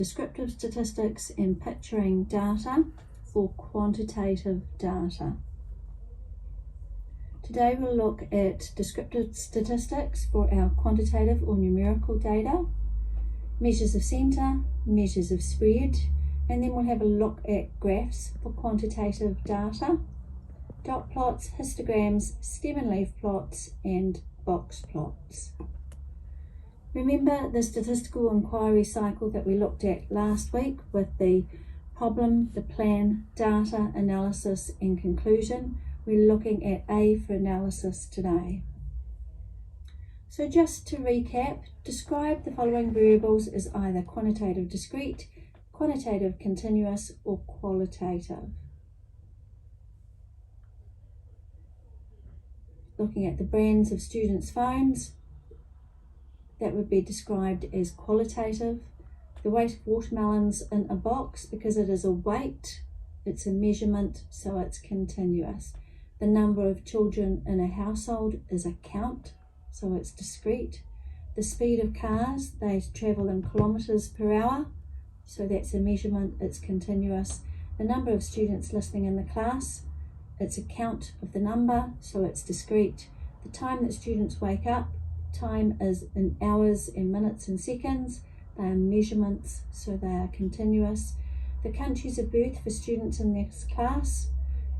Descriptive statistics and picturing data for quantitative data. Today we'll look at descriptive statistics for our quantitative or numerical data, measures of centre, measures of spread, and then we'll have a look at graphs for quantitative data, dot plots, histograms, stem and leaf plots, and box plots. Remember the statistical inquiry cycle that we looked at last week with the problem, the plan, data, analysis, and conclusion. We're looking at A for analysis today. So just to recap, describe the following variables as either quantitative discrete, quantitative continuous, or qualitative. Looking at the brands of students' phones, that would be described as qualitative. The weight of watermelons in a box, because it is a weight, it's a measurement, so it's continuous. The number of children in a household is a count, so it's discrete. The speed of cars, they travel in kilometres per hour, so that's a measurement, it's continuous. The number of students listening in the class, it's a count of the number, so it's discrete. The time that students wake up, time is in hours and minutes and seconds. They are measurements, so they are continuous. The countries of birth for students in this class,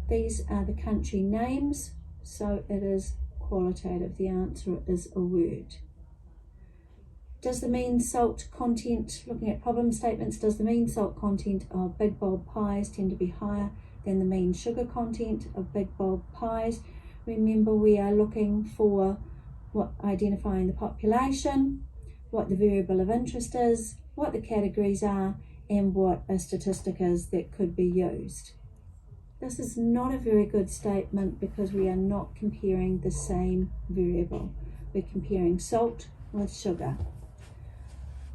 these are the country names, so it is qualitative. The answer is a word. Does the mean salt content, looking at problem statements, does the mean salt content of big bulb pies tend to be higher than the mean sugar content of big bulb pies? Remember, we are looking for identifying the population, what the variable of interest is, what the categories are, and what a statistic is that could be used. This is not a very good statement because we are not comparing the same variable. We're comparing salt with sugar.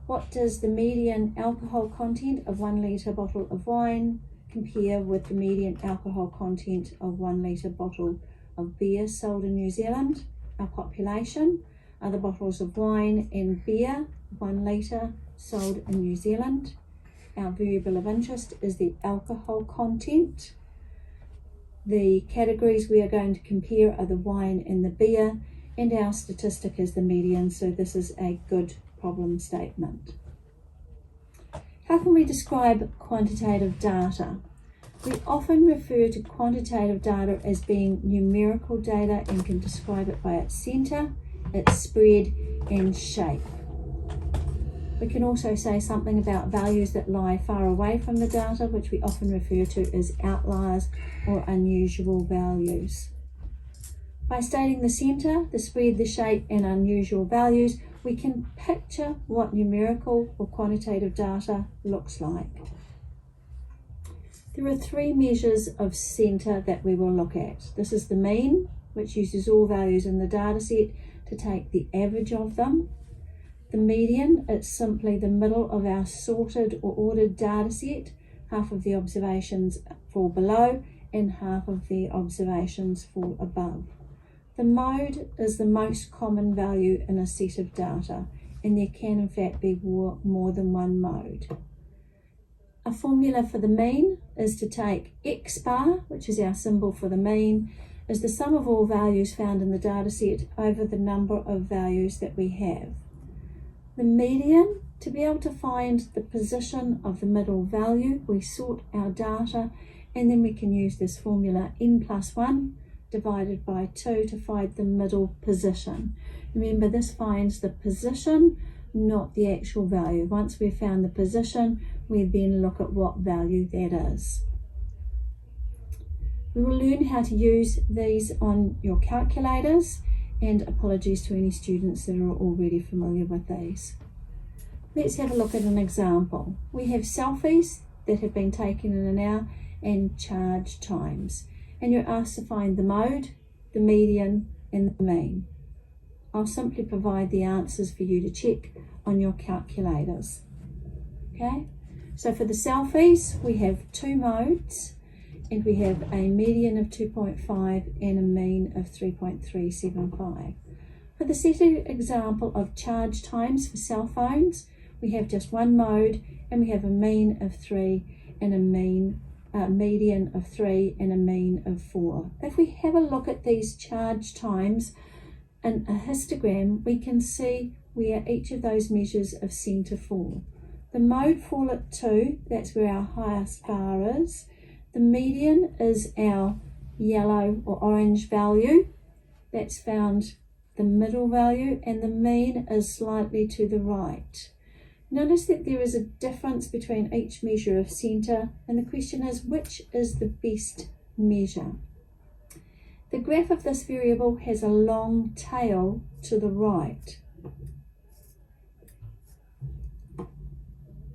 What does the median alcohol content of 1 litre bottle of wine compare with the median alcohol content of 1 litre bottle of beer sold in New Zealand? Our population are the bottles of wine and beer, 1 litre, sold in New Zealand. Our variable of interest is the alcohol content. The categories we are going to compare are the wine and the beer, and our statistic is the median, so this is a good problem statement. How can we describe quantitative data? We often refer to quantitative data as being numerical data and can describe it by its centre, its spread, and shape. We can also say something about values that lie far away from the data, which we often refer to as outliers or unusual values. By stating the centre, the spread, the shape, and unusual values, we can picture what numerical or quantitative data looks like. There are 3 measures of centre that we will look at. This is the mean, which uses all values in the data set to take the average of them. The median, it's simply the middle of our sorted or ordered data set. Half of the observations fall below and half of the observations fall above. The mode is the most common value in a set of data, and there can in fact be more than one mode. A formula for the mean is to take x bar, which is our symbol for the mean, is the sum of all values found in the data set over the number of values that we have. The median, to be able to find the position of the middle value, we sort our data and then we can use this formula n+1 divided by 2 to find the middle position. Remember, this finds the position, not the actual value. Once we've found the position, we then look at what value that is. We will learn how to use these on your calculators, and apologies to any students that are already familiar with these. Let's have a look at an example. We have selfies that have been taken in an hour and charge times, and you're asked to find the mode, the median, and the mean. I'll simply provide the answers for you to check on your calculators. Okay, so for the selfies, we have 2 modes, and we have a median of 2.5 and a mean of 3.375. For the set example of charge times for cell phones, we have just one mode, and we have a mean of 3 and a median of 3 and a mean of 4. If we have a look at these charge times in a histogram, we can see where each of those measures of centre fall. The mode fall at 2, that's where our highest bar is. The median is our yellow or orange value, that's found the middle value, and the mean is slightly to the right. Notice that there is a difference between each measure of centre, and the question is, which is the best measure? The graph of this variable has a long tail to the right.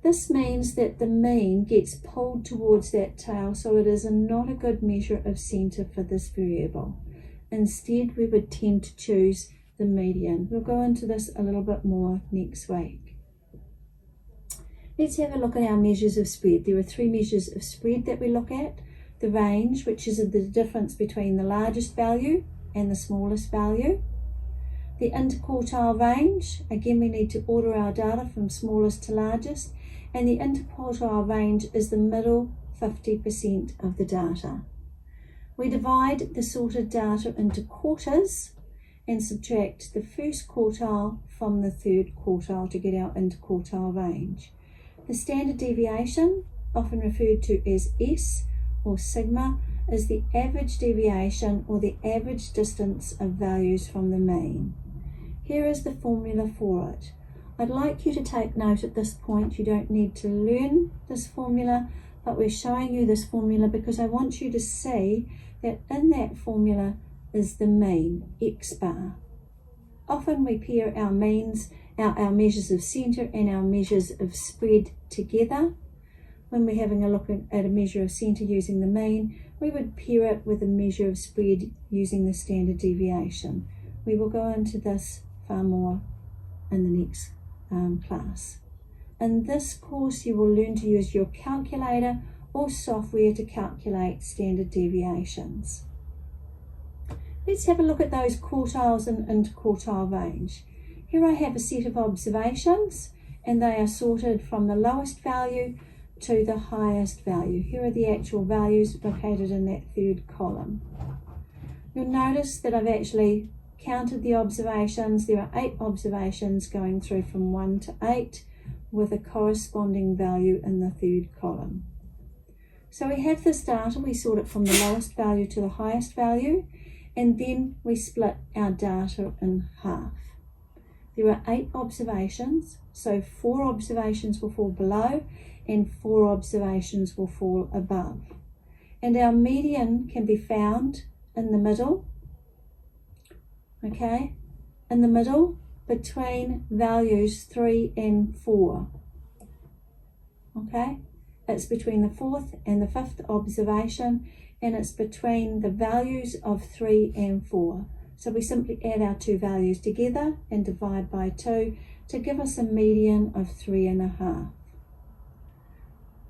This means that the mean gets pulled towards that tail, so it is not a good measure of centre for this variable. Instead, we would tend to choose the median. We'll go into this a little bit more next week. Let's have a look at our measures of spread. There are 3 measures of spread that we look at. The range, which is the difference between the largest value and the smallest value. The interquartile range, again we need to order our data from smallest to largest, and the interquartile range is the middle 50% of the data. We divide the sorted data into quarters and subtract the first quartile from the third quartile to get our interquartile range. The standard deviation, often referred to as S or sigma, is the average deviation or the average distance of values from the mean. Here is the formula for it. I'd like you to take note at this point. You don't need to learn this formula, but we're showing you this formula because I want you to see that in that formula is the mean, X bar. Often we pair our means, our measures of centre and our measures of spread together. When we're having a look at a measure of centre using the mean, we would pair it with a measure of spread using the standard deviation. We will go into this far more in the next class. In this course, you will learn to use your calculator or software to calculate standard deviations. Let's have a look at those quartiles and interquartile range. Here I have a set of observations, and they are sorted from the lowest value to the highest value. Here are the actual values located in that third column. You'll notice that I've actually counted the observations. There are 8 observations going through from 1 to 8 with a corresponding value in the third column. So we have this data, we sort it from the lowest value to the highest value, and then we split our data in half. There are 8 observations, so 4 observations will fall below and 4 observations will fall above. And our median can be found in the middle, okay, in the middle between values 3 and 4, okay. It's between the 4th and the 5th observation, and it's between the values of 3 and 4. So we simply add our 2 values together and divide by 2 to give us a median of 3.5.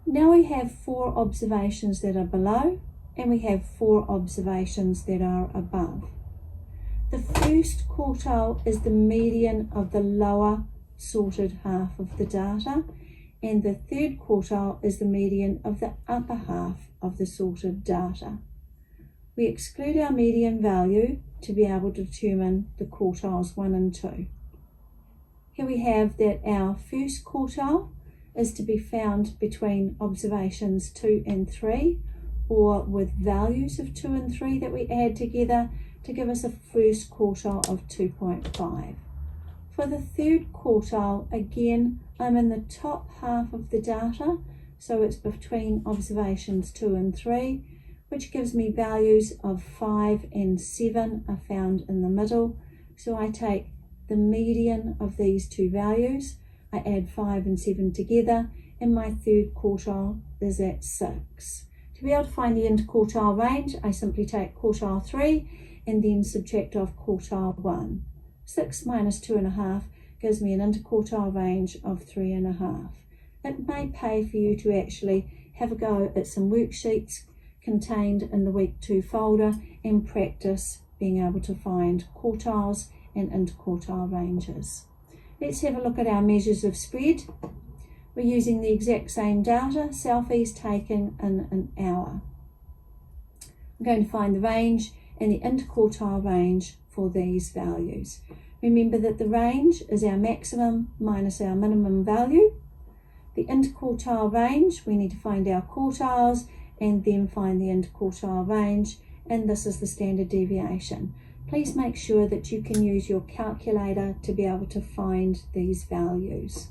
Now we have 4 observations that are below, and we have 4 observations that are above. The first quartile is the median of the lower sorted half of the data, and the third quartile is the median of the upper half of the sorted data. We exclude our median value to be able to determine the quartiles 1 and 2. Here we have that our first quartile is to be found between observations 2 and 3, or with values of 2 and 3 that we add together to give us a first quartile of 2.5. For the third quartile, again, I'm in the top half of the data, so it's between observations 2 and 3, which gives me values of 5 and 7 are found in the middle. So I take the median of these 2 values, I add 5 and 7 together, and my third quartile is at 6. To be able to find the interquartile range, I simply take quartile 3 and then subtract off quartile 1. 6 minus 2.5 gives me an interquartile range of 3.5. It may pay for you to actually have a go at some worksheets contained in the week 2 folder and practice being able to find quartiles and interquartile ranges. Let's have a look at our measures of spread. We're using the exact same data, selfies taken in an hour. I'm going to find the range and the interquartile range for these values. Remember that the range is our maximum minus our minimum value. The interquartile range, we need to find our quartiles and then find the interquartile range, and this is the standard deviation. Please make sure that you can use your calculator to be able to find these values.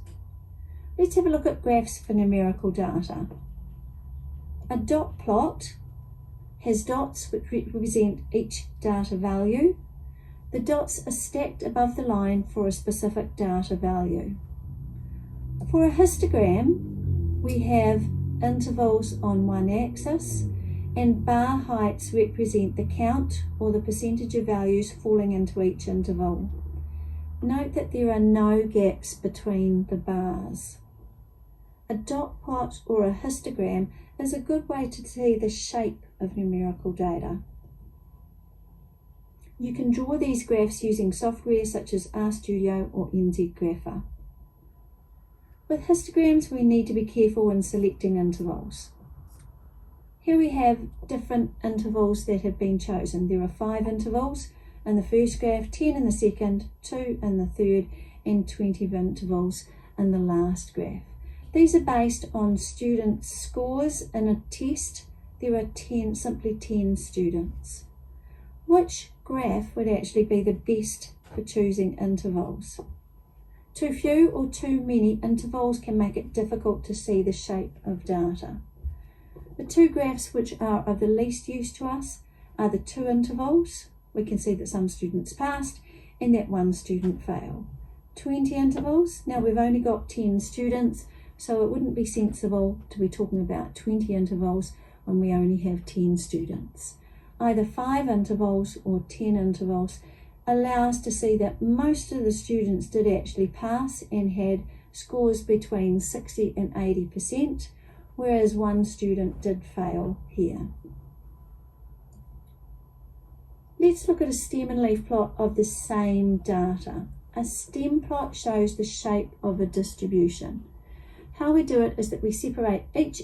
Let's have a look at graphs for numerical data. A dot plot has dots which represent each data value. The dots are stacked above the line for a specific data value. For a histogram, we have intervals on one axis, and bar heights represent the count or the percentage of values falling into each interval. Note that there are no gaps between the bars. A dot plot or a histogram is a good way to see the shape of numerical data. You can draw these graphs using software such as RStudio or NZGrapher. With histograms, we need to be careful in selecting intervals. Here we have different intervals that have been chosen. There are 5 intervals in the first graph, 10 in the second, 2 in the third, and 20 intervals in the last graph. These are based on students' scores in a test. There are simply 10 students. Which graph would actually be the best for choosing intervals? Too few or too many intervals can make it difficult to see the shape of data. The 2 graphs which are of the least use to us are the 2 intervals. We can see that some students passed and that 1 student failed. 20 intervals, now we've only got 10 students, so it wouldn't be sensible to be talking about 20 intervals when we only have 10 students. Either 5 intervals or 10 intervals allow us to see that most of the students did actually pass and had scores between 60 and 80%, whereas 1 student did fail here. Let's look at a stem and leaf plot of the same data. A stem plot shows the shape of a distribution. How we do it is that we separate each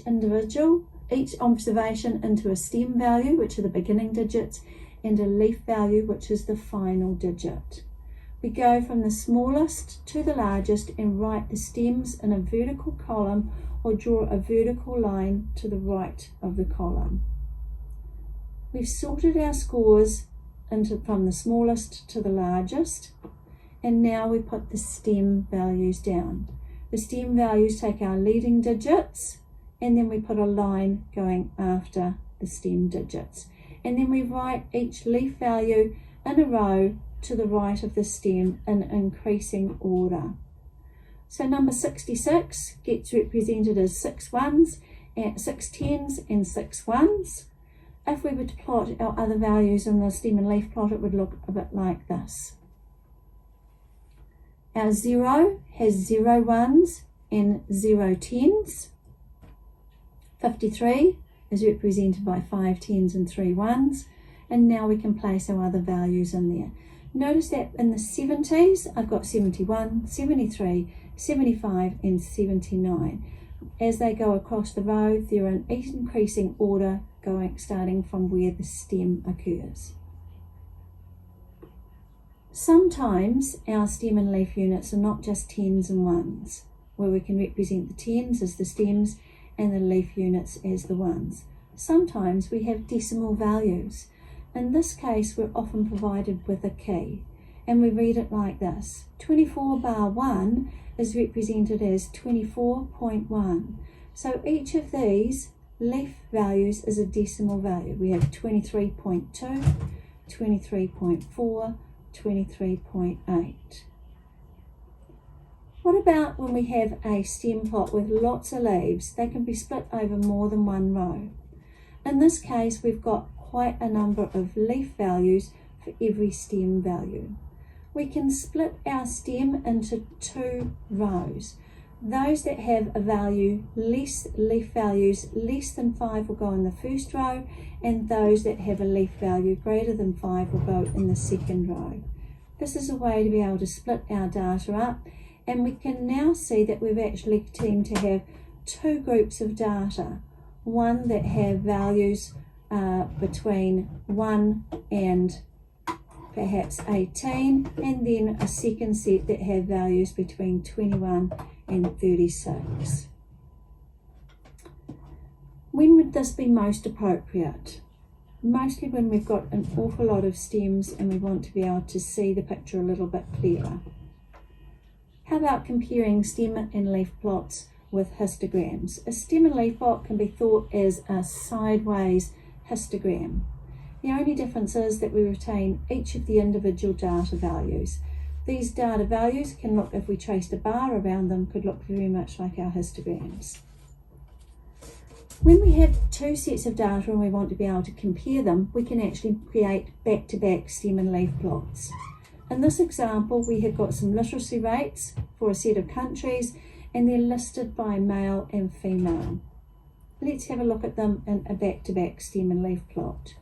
observation into a stem value, which are the beginning digits, and a leaf value, which is the final digit. We go from the smallest to the largest and write the stems in a vertical column or draw a vertical line to the right of the column. We've sorted our scores from the smallest to the largest, and now we put the stem values down. The stem values take our leading digits, and then we put a line going after the stem digits. And then we write each leaf value in a row to the right of the stem in increasing order. So number 66 gets represented as 6 ones, 6 tens and 6 ones. If we were to plot our other values in the stem and leaf plot, it would look a bit like this. Our 0 has 0 ones and 0 tens. 53 is represented by 5 tens and 3 ones, and now we can place our other values in there. Notice that in the 70s, I've got 71, 73, 75 and 79. As they go across the row, they're in increasing order, starting from where the stem occurs. Sometimes our stem and leaf units are not just tens and ones, where we can represent the tens as the stems and the leaf units as the ones. Sometimes we have decimal values. In this case, we're often provided with a key, and we read it like this. 24 bar 1 is represented as 24.1. So each of these leaf values is a decimal value. We have 23.2, 23.4, 23.8. What about when we have a stem plot with lots of leaves? They can be split over more than one row. In this case, we've got quite a number of leaf values for every stem value. We can split our stem into 2 rows. Those that have a value leaf values less than 5 will go in the first row, and those that have a leaf value greater than 5 will go in the second row. This is a way to be able to split our data up And we can now see that we've actually tend to have two groups of data. One that have values between 1 and perhaps 18, and then a second set that have values between 21 and 36. When would this be most appropriate? Mostly when we've got an awful lot of stems and we want to be able to see the picture a little bit clearer. How about comparing stem and leaf plots with histograms? A stem and leaf plot can be thought as a sideways histogram. The only difference is that we retain each of the individual data values. These data values can look, if we traced a bar around them, could look very much like our histograms. When we have two sets of data and we want to be able to compare them, we can actually create back-to-back stem and leaf plots. In this example, we have got some literacy rates for a set of countries, and they're listed by male and female. Let's have a look at them in a back-to-back stem and leaf plot.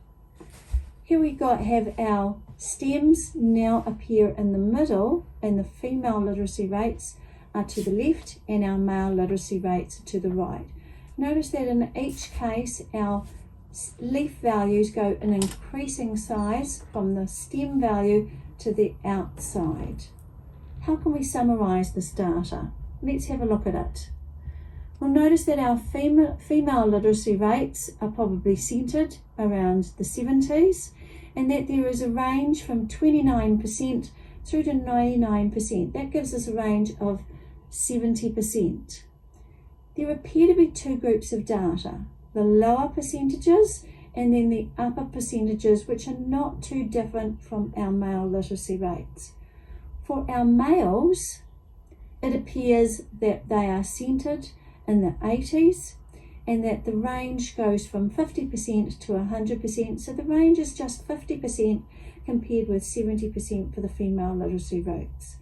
Here we have our stems now appear in the middle, and the female literacy rates are to the left and our male literacy rates are to the right. Notice that in each case our leaf values go in increasing size from the stem value to the outside. How can we summarise this data? Let's have a look at it. We'll notice that our female literacy rates are probably centred around the 70s, and that there is a range from 29% through to 99%. That gives us a range of 70%. There appear to be two groups of data, the lower percentages and then the upper percentages, which are not too different from our male literacy rates. For our males, it appears that they are centred in the 80s, and that the range goes from 50% to 100%, so the range is just 50% compared with 70% for the female literacy rates.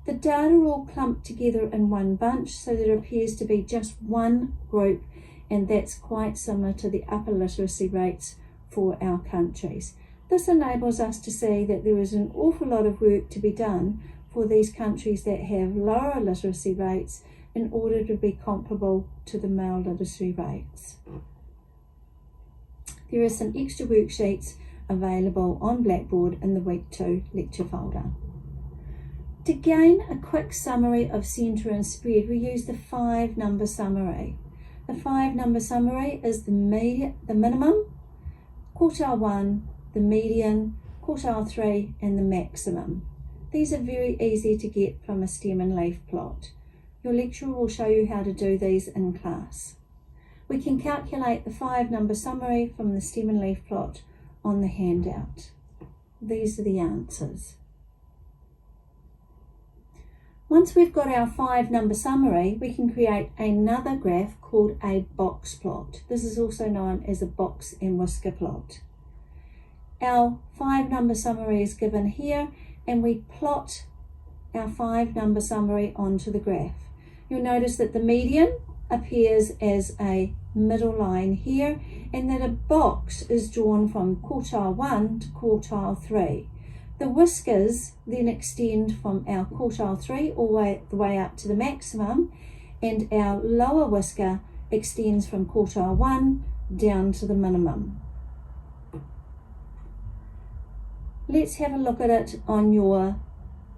The data are all clumped together in one bunch, so that it appears to be just one group, and that's quite similar to the upper literacy rates for our countries. This enables us to see that there is an awful lot of work to be done for these countries that have lower literacy rates in order to be comparable to the male literacy rates. There are some extra worksheets available on Blackboard in the Week 2 lecture folder. To gain a quick summary of centre and spread, we use the 5-number summary. The 5-number summary is the minimum, quartile 1, the median, quartile 3, and the maximum. These are very easy to get from a stem and leaf plot. Your lecturer will show you how to do these in class. We can calculate the 5-number summary from the stem and leaf plot on the handout. These are the answers. Once we've got our 5-number summary, we can create another graph called a box plot. This is also known as a box and whisker plot. Our 5-number summary is given here, and we plot our 5-number summary onto the graph. You'll notice that the median appears as a middle line here, and that a box is drawn from quartile 1 to quartile 3. The whiskers then extend from our quartile 3 all the way up to the maximum, and our lower whisker extends from quartile 1 down to the minimum. Let's have a look at it on your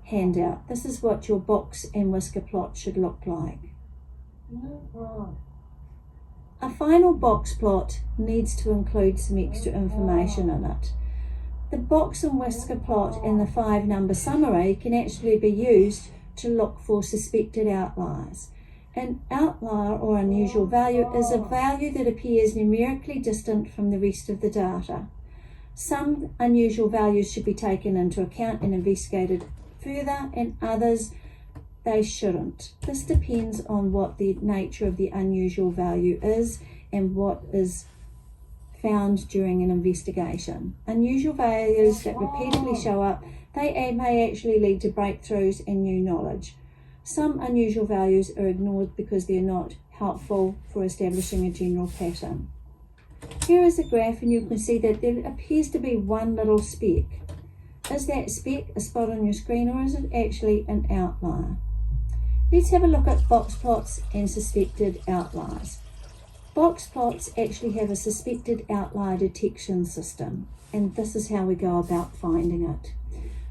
handout. This is what your box and whisker plot should look like. A final box plot needs to include some extra information in it. The box and whisker plot in the 5-number summary can actually be used to look for suspected outliers. An outlier or unusual value is a value that appears numerically distant from the rest of the data. Some unusual values should be taken into account and investigated further, and others they shouldn't. This depends on what the nature of the unusual value is and what is found during an investigation. Unusual values that repeatedly show up, they may actually lead to breakthroughs and new knowledge. Some unusual values are ignored because they're not helpful for establishing a general pattern. Here is a graph, and you can see that there appears to be one little speck. Is that speck a spot on your screen, or is it actually an outlier? Let's have a look at box plots and suspected outliers. Box plots actually have a suspected outlier detection system, and this is how we go about finding it.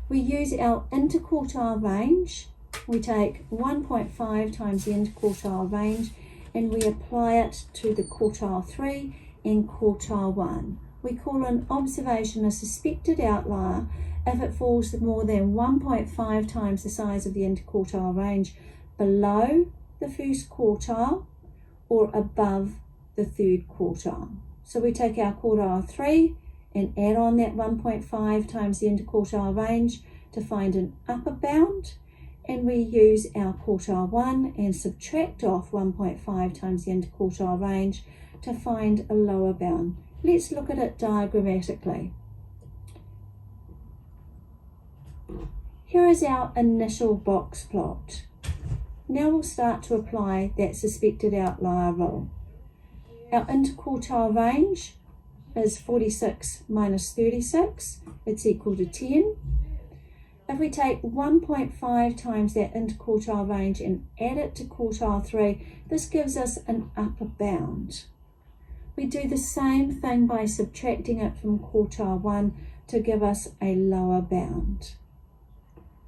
We use our interquartile range. We take 1.5 times the interquartile range and we apply it to the quartile 3 and quartile 1. We call an observation a suspected outlier if it falls more than 1.5 times the size of the interquartile range below the first quartile or above the third quartile. So we take our quartile 3 and add on that 1.5 times the interquartile range to find an upper bound, and we use our quartile 1 and subtract off 1.5 times the interquartile range to find a lower bound. Let's look at it diagrammatically. Here is our initial box plot. Now we'll start to apply that suspected outlier rule. Our interquartile range is 46 minus 36. It's equal to 10. If we take 1.5 times that interquartile range and add it to quartile 3, this gives us an upper bound. We do the same thing by subtracting it from quartile 1 to give us a lower bound.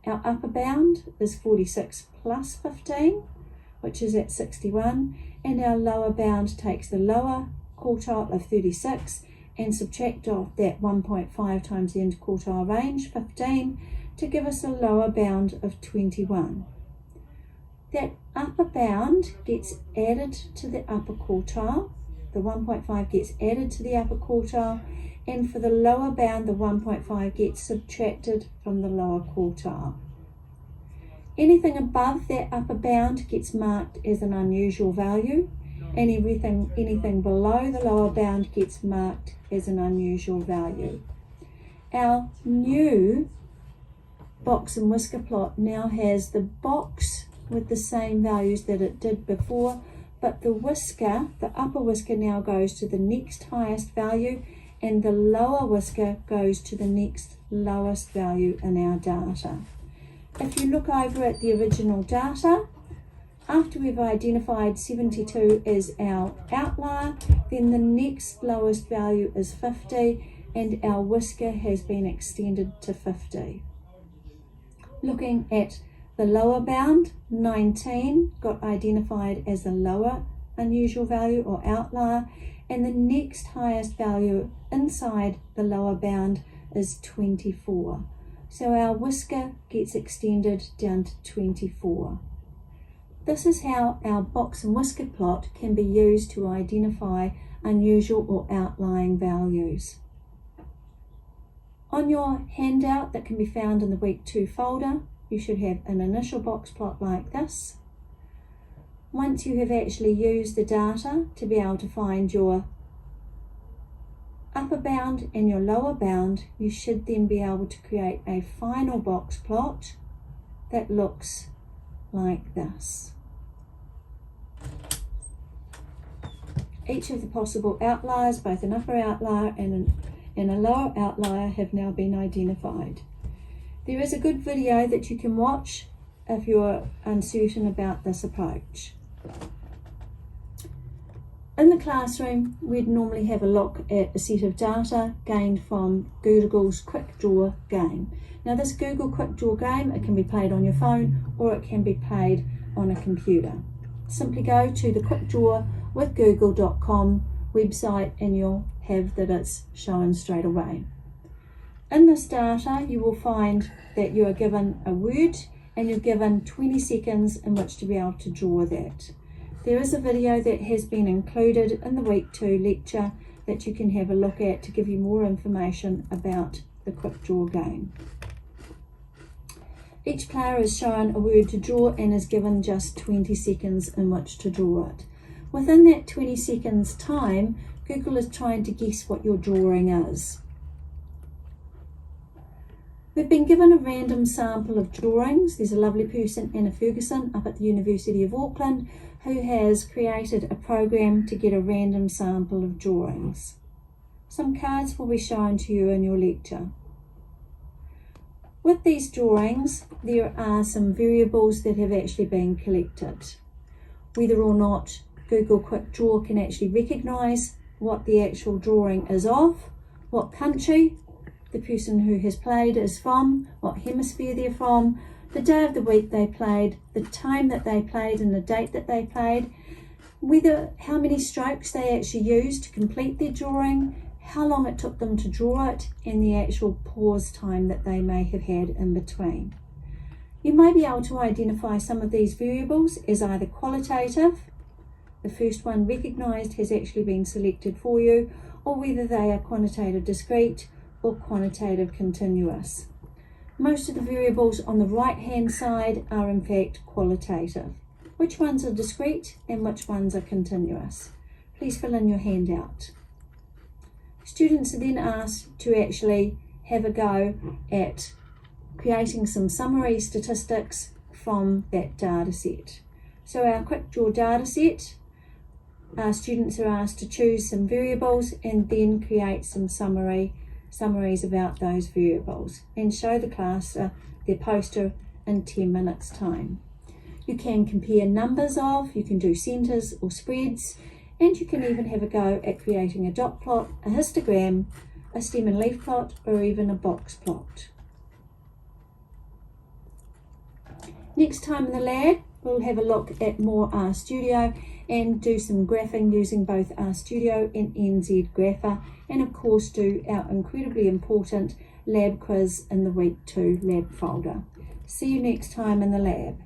Our upper bound is 46 plus 15, which is at 61, and our lower bound takes the lower quartile of 36 and subtract off that 1.5 times the interquartile range, 15, to give us a lower bound of 21. That upper bound gets added to the upper quartile, the 1.5 gets added to the upper quartile, and for the lower bound the 1.5 gets subtracted from the lower quartile. Anything above that upper bound gets marked as an unusual value, and anything below the lower bound gets marked as an unusual value. Our new box and whisker plot now has the box with the same values that it did before, but the whisker, the upper whisker, now goes to the next highest value and the lower whisker goes to the next lowest value in our data. If you look over at the original data, after we've identified 72 as our outlier, then the next lowest value is 50 and our whisker has been extended to 50. Looking at the lower bound, 19 got identified as a lower unusual value or outlier, and the next highest value inside the lower bound is 24. So our whisker gets extended down to 24. This is how our box and whisker plot can be used to identify unusual or outlying values. On your handout that can be found in the Week 2 folder, you should have an initial box plot like this. Once you have actually used the data to be able to find your upper bound and your lower bound, you should then be able to create a final box plot that looks like this. Each of the possible outliers, both an upper outlier and a lower outlier, have now been identified. There is a good video that you can watch if you're uncertain about this approach. In the classroom, we'd normally have a look at a set of data gained from Google's Quick Draw game. Now this Google Quick Draw game, it can be played on your phone or it can be played on a computer. Simply go to the quickdrawwithgoogle.com website and you'll have that it's shown straight away. In this data, you will find that you are given a word and you're given 20 seconds in which to be able to draw that. There is a video that has been included in the Week 2 lecture that you can have a look at to give you more information about the Quick Draw game. Each player is shown a word to draw and is given just 20 seconds in which to draw it. Within that 20 seconds time, Google is trying to guess what your drawing is. We've been given a random sample of drawings. There's a lovely person, Anna Ferguson, up at the University of Auckland, who has created a program to get a random sample of drawings. Some cards will be shown to you in your lecture. With these drawings, there are some variables that have actually been collected. Whether or not Google Quick Draw can actually recognise what the actual drawing is of, what country the person who has played is from, what hemisphere they're from, the day of the week they played, the time that they played and the date that they played, how many strokes they actually used to complete their drawing, how long it took them to draw it, and the actual pause time that they may have had in between. You may be able to identify some of these variables as either qualitative, the first one recognised has actually been selected for you, or whether they are quantitative discrete or quantitative continuous. Most of the variables on the right hand side are in fact qualitative. Which ones are discrete and which ones are continuous? Please fill in your handout. Students are then asked to actually have a go at creating some summary statistics from that data set. So our Quick Draw data set, our students are asked to choose some variables and then create some summaries about those variables and show the class their poster in 10 minutes time. You can compare numbers of, you can do centres or spreads, and you can even have a go at creating a dot plot, a histogram, a stem and leaf plot, or even a box plot. Next time in the lab, we'll have a look at more RStudio and do some graphing using both RStudio and NZ Grapher, and of course do our incredibly important lab quiz in the week 2 lab folder. See you next time in the lab.